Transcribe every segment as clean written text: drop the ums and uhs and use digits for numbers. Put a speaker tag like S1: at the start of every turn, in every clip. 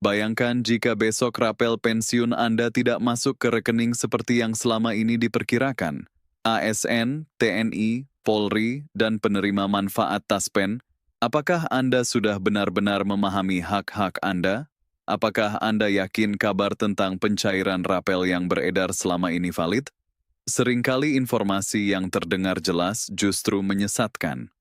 S1: Bayangkan jika besok rapel pensiun Anda tidak masuk ke rekening seperti yang selama ini diperkirakan. ASN, TNI, Polri, dan penerima manfaat Taspen, apakah Anda sudah benar-benar memahami hak-hak Anda? Apakah Anda yakin kabar tentang pencairan rapel yang beredar selama ini valid? Seringkali informasi yang terdengar jelas justru menyesatkan.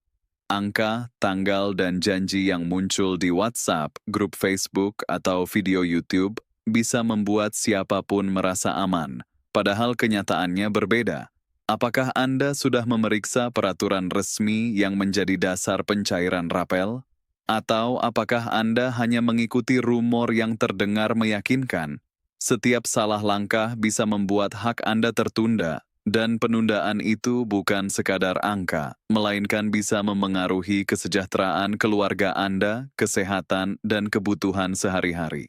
S1: Angka, tanggal, dan janji yang muncul di WhatsApp, grup Facebook, atau video YouTube bisa membuat siapapun merasa aman, padahal kenyataannya berbeda. Apakah Anda sudah memeriksa peraturan resmi yang menjadi dasar pencairan rapel? Atau apakah Anda hanya mengikuti rumor yang terdengar meyakinkan? Setiap salah langkah bisa membuat hak Anda tertunda, dan penundaan itu bukan sekadar angka, melainkan bisa memengaruhi kesejahteraan keluarga Anda, kesehatan, dan kebutuhan sehari-hari.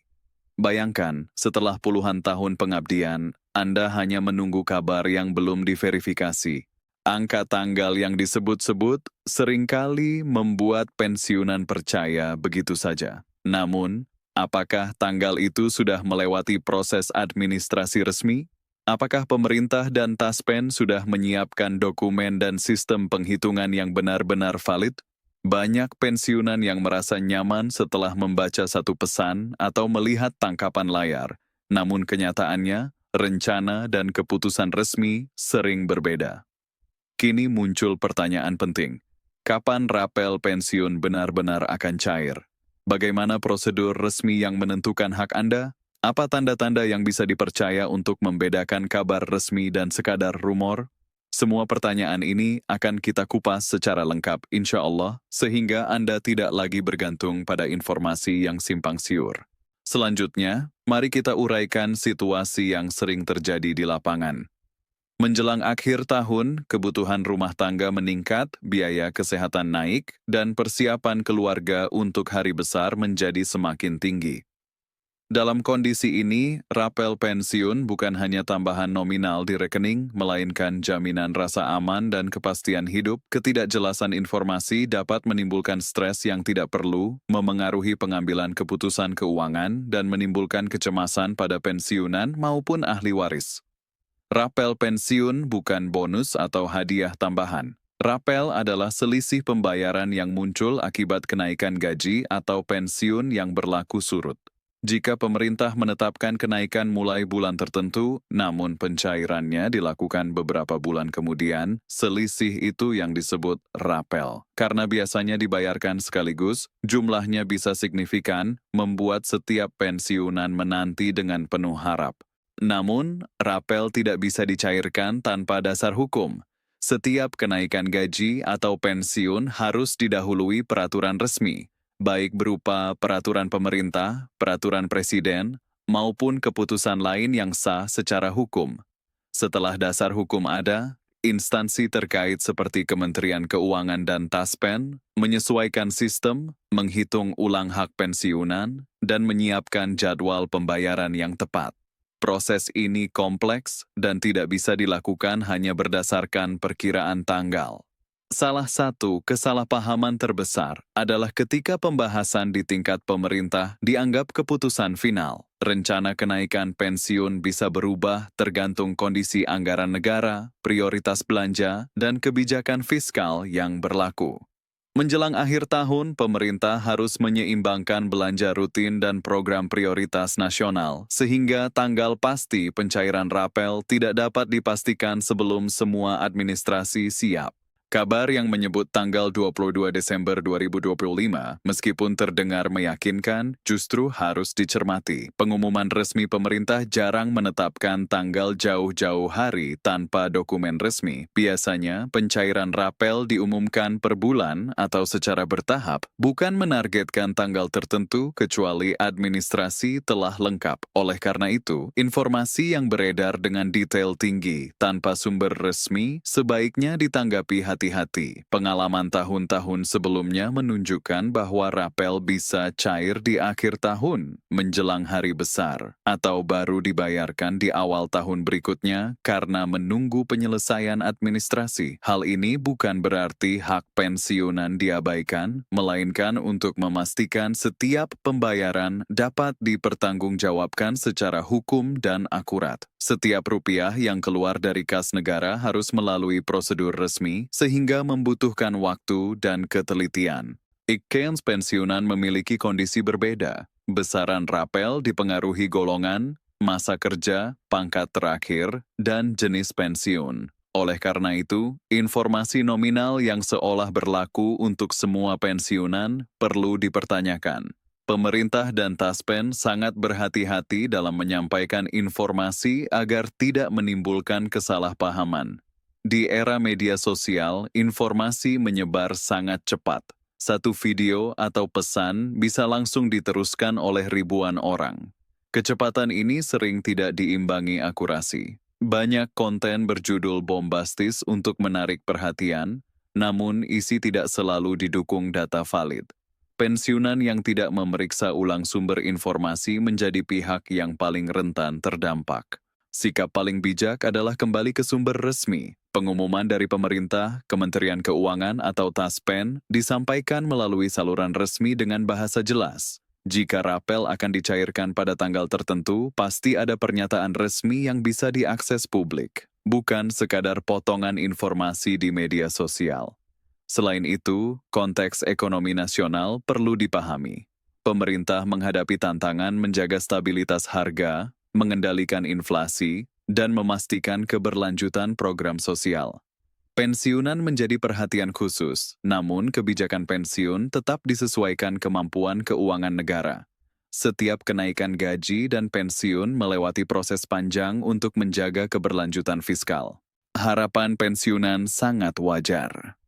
S1: Bayangkan, setelah puluhan tahun pengabdian, Anda hanya menunggu kabar yang belum diverifikasi. Angka tanggal yang disebut-sebut seringkali membuat pensiunan percaya begitu saja. Namun, apakah tanggal itu sudah melewati proses administrasi resmi? Apakah pemerintah dan Taspen sudah menyiapkan dokumen dan sistem penghitungan yang benar-benar valid? Banyak pensiunan yang merasa nyaman setelah membaca satu pesan atau melihat tangkapan layar. Namun kenyataannya, rencana dan keputusan resmi sering berbeda. Kini muncul pertanyaan penting. Kapan rapel pensiun benar-benar akan cair? Bagaimana prosedur resmi yang menentukan hak Anda? Apa tanda-tanda yang bisa dipercaya untuk membedakan kabar resmi dan sekadar rumor? Semua pertanyaan ini akan kita kupas secara lengkap insya Allah, sehingga Anda tidak lagi bergantung pada informasi yang simpang siur. Selanjutnya, mari kita uraikan situasi yang sering terjadi di lapangan. Menjelang akhir tahun, kebutuhan rumah tangga meningkat, biaya kesehatan naik, dan persiapan keluarga untuk hari besar menjadi semakin tinggi. Dalam kondisi ini, rapel pensiun bukan hanya tambahan nominal di rekening, melainkan jaminan rasa aman dan kepastian hidup. Ketidakjelasan informasi dapat menimbulkan stres yang tidak perlu, memengaruhi pengambilan keputusan keuangan, dan menimbulkan kecemasan pada pensiunan maupun ahli waris. Rapel pensiun bukan bonus atau hadiah tambahan. Rapel adalah selisih pembayaran yang muncul akibat kenaikan gaji atau pensiun yang berlaku surut. Jika pemerintah menetapkan kenaikan mulai bulan tertentu, namun pencairannya dilakukan beberapa bulan kemudian, selisih itu yang disebut rapel. Karena biasanya dibayarkan sekaligus, jumlahnya bisa signifikan, membuat setiap pensiunan menanti dengan penuh harap. Namun, rapel tidak bisa dicairkan tanpa dasar hukum. Setiap kenaikan gaji atau pensiun harus didahului peraturan resmi, baik berupa peraturan pemerintah, peraturan presiden, maupun keputusan lain yang sah secara hukum. Setelah dasar hukum ada, instansi terkait seperti Kementerian Keuangan dan Taspen menyesuaikan sistem, menghitung ulang hak pensiunan, dan menyiapkan jadwal pembayaran yang tepat. Proses ini kompleks dan tidak bisa dilakukan hanya berdasarkan perkiraan tanggal. Salah satu kesalahpahaman terbesar adalah ketika pembahasan di tingkat pemerintah dianggap keputusan final. Rencana kenaikan pensiun bisa berubah tergantung kondisi anggaran negara, prioritas belanja, dan kebijakan fiskal yang berlaku. Menjelang akhir tahun, pemerintah harus menyeimbangkan belanja rutin dan program prioritas nasional, sehingga tanggal pasti pencairan rapel tidak dapat dipastikan sebelum semua administrasi siap. Kabar yang menyebut tanggal 22 Desember 2025, meskipun terdengar meyakinkan, justru harus dicermati. Pengumuman resmi pemerintah jarang menetapkan tanggal jauh-jauh hari tanpa dokumen resmi. Biasanya, pencairan rapel diumumkan per bulan atau secara bertahap, bukan menargetkan tanggal tertentu kecuali administrasi telah lengkap. Oleh karena itu, informasi yang beredar dengan detail tinggi tanpa sumber resmi sebaiknya ditanggapi hati-hati berhati-hati. Pengalaman tahun-tahun sebelumnya menunjukkan bahwa rapel bisa cair di akhir tahun, menjelang hari besar, atau baru dibayarkan di awal tahun berikutnya karena menunggu penyelesaian administrasi. Hal ini bukan berarti hak pensiunan diabaikan, melainkan untuk memastikan setiap pembayaran dapat dipertanggungjawabkan secara hukum dan akurat. Setiap rupiah yang keluar dari kas negara harus melalui prosedur resmi sehingga membutuhkan waktu dan ketelitian. Ikens pensiunan memiliki kondisi berbeda. Besaran rapel dipengaruhi golongan, masa kerja, pangkat terakhir, dan jenis pensiun. Oleh karena itu, informasi nominal yang seolah berlaku untuk semua pensiunan perlu dipertanyakan. Pemerintah dan Taspen sangat berhati-hati dalam menyampaikan informasi agar tidak menimbulkan kesalahpahaman. Di era media sosial, informasi menyebar sangat cepat. Satu video atau pesan bisa langsung diteruskan oleh ribuan orang. Kecepatan ini sering tidak diimbangi akurasi. Banyak konten berjudul bombastis untuk menarik perhatian, namun isi tidak selalu didukung data valid. Pensiunan yang tidak memeriksa ulang sumber informasi menjadi pihak yang paling rentan terdampak. Sikap paling bijak adalah kembali ke sumber resmi. Pengumuman dari pemerintah, Kementerian Keuangan atau Taspen disampaikan melalui saluran resmi dengan bahasa jelas. Jika rapel akan dicairkan pada tanggal tertentu, pasti ada pernyataan resmi yang bisa diakses publik, bukan sekadar potongan informasi di media sosial. Selain itu, konteks ekonomi nasional perlu dipahami. Pemerintah menghadapi tantangan menjaga stabilitas harga, mengendalikan inflasi, dan memastikan keberlanjutan program sosial. Pensiunan menjadi perhatian khusus, namun kebijakan pensiun tetap disesuaikan kemampuan keuangan negara. Setiap kenaikan gaji dan pensiun melewati proses panjang untuk menjaga keberlanjutan fiskal. Harapan pensiunan sangat wajar.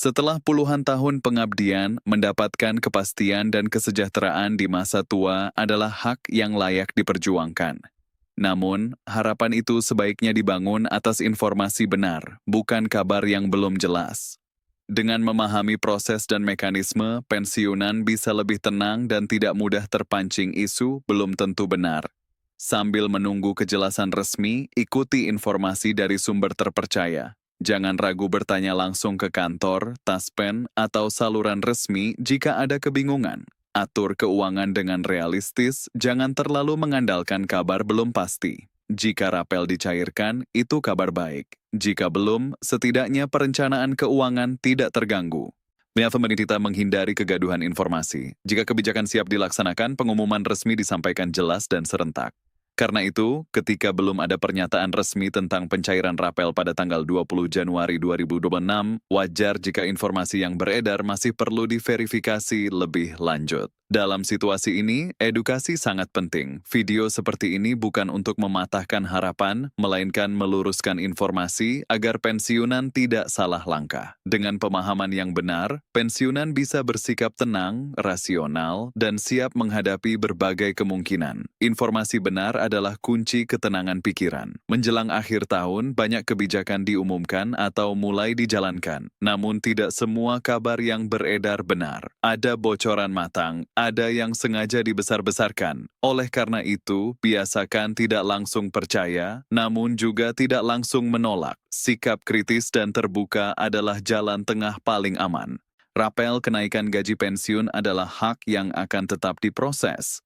S1: Setelah puluhan tahun pengabdian, mendapatkan kepastian dan kesejahteraan di masa tua adalah hak yang layak diperjuangkan. Namun, harapan itu sebaiknya dibangun atas informasi benar, bukan kabar yang belum jelas. Dengan memahami proses dan mekanisme, pensiunan bisa lebih tenang dan tidak mudah terpancing isu belum tentu benar. Sambil menunggu kejelasan resmi, ikuti informasi dari sumber terpercaya. Jangan ragu bertanya langsung ke kantor, Taspen, atau saluran resmi jika ada kebingungan. Atur keuangan dengan realistis, jangan terlalu mengandalkan kabar belum pasti. Jika rapel dicairkan, itu kabar baik. Jika belum, setidaknya perencanaan keuangan tidak terganggu. Pemerintah menghindari kegaduhan informasi. Jika kebijakan siap dilaksanakan, pengumuman resmi disampaikan jelas dan serentak. Karena itu, ketika belum ada pernyataan resmi tentang pencairan rapel pada tanggal 20 Januari 2026, wajar jika informasi yang beredar masih perlu diverifikasi lebih lanjut. Dalam situasi ini, edukasi sangat penting. Video seperti ini bukan untuk mematahkan harapan, melainkan meluruskan informasi agar pensiunan tidak salah langkah. Dengan pemahaman yang benar, pensiunan bisa bersikap tenang, rasional, dan siap menghadapi berbagai kemungkinan. Informasi benar adalah kunci ketenangan pikiran. Menjelang akhir tahun, banyak kebijakan diumumkan atau mulai dijalankan. Namun tidak semua kabar yang beredar benar. Ada bocoran matang, ada yang sengaja dibesar-besarkan. Oleh karena itu, biasakan tidak langsung percaya, namun juga tidak langsung menolak. Sikap kritis dan terbuka adalah jalan tengah paling aman. Rapel kenaikan gaji pensiun adalah hak yang akan tetap diproses.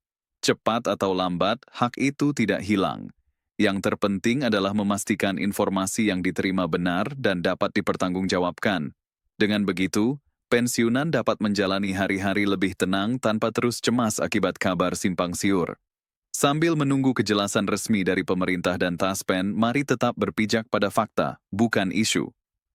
S1: Cepat atau lambat, hak itu tidak hilang. Yang terpenting adalah memastikan informasi yang diterima benar dan dapat dipertanggungjawabkan. Dengan begitu, pensiunan dapat menjalani hari-hari lebih tenang tanpa terus cemas akibat kabar simpang siur. Sambil menunggu kejelasan resmi dari pemerintah dan Taspen, mari tetap berpijak pada fakta, bukan isu.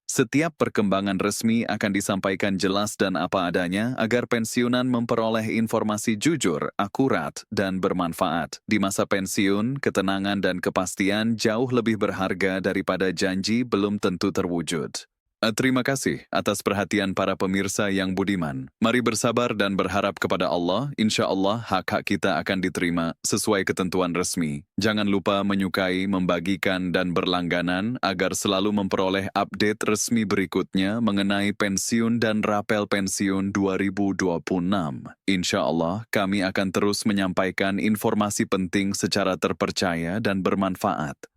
S1: Setiap perkembangan resmi akan disampaikan jelas dan apa adanya agar pensiunan memperoleh informasi jujur, akurat, dan bermanfaat. Di masa pensiun, ketenangan dan kepastian jauh lebih berharga daripada janji belum tentu terwujud. Terima kasih atas perhatian para pemirsa yang budiman. Mari bersabar dan berharap kepada Allah, insya Allah hak-hak kita akan diterima sesuai ketentuan resmi. Jangan lupa menyukai, membagikan, dan berlangganan agar selalu memperoleh update resmi berikutnya mengenai pensiun dan rapel pensiun 2026. Insya Allah kami akan terus menyampaikan informasi penting secara terpercaya dan bermanfaat.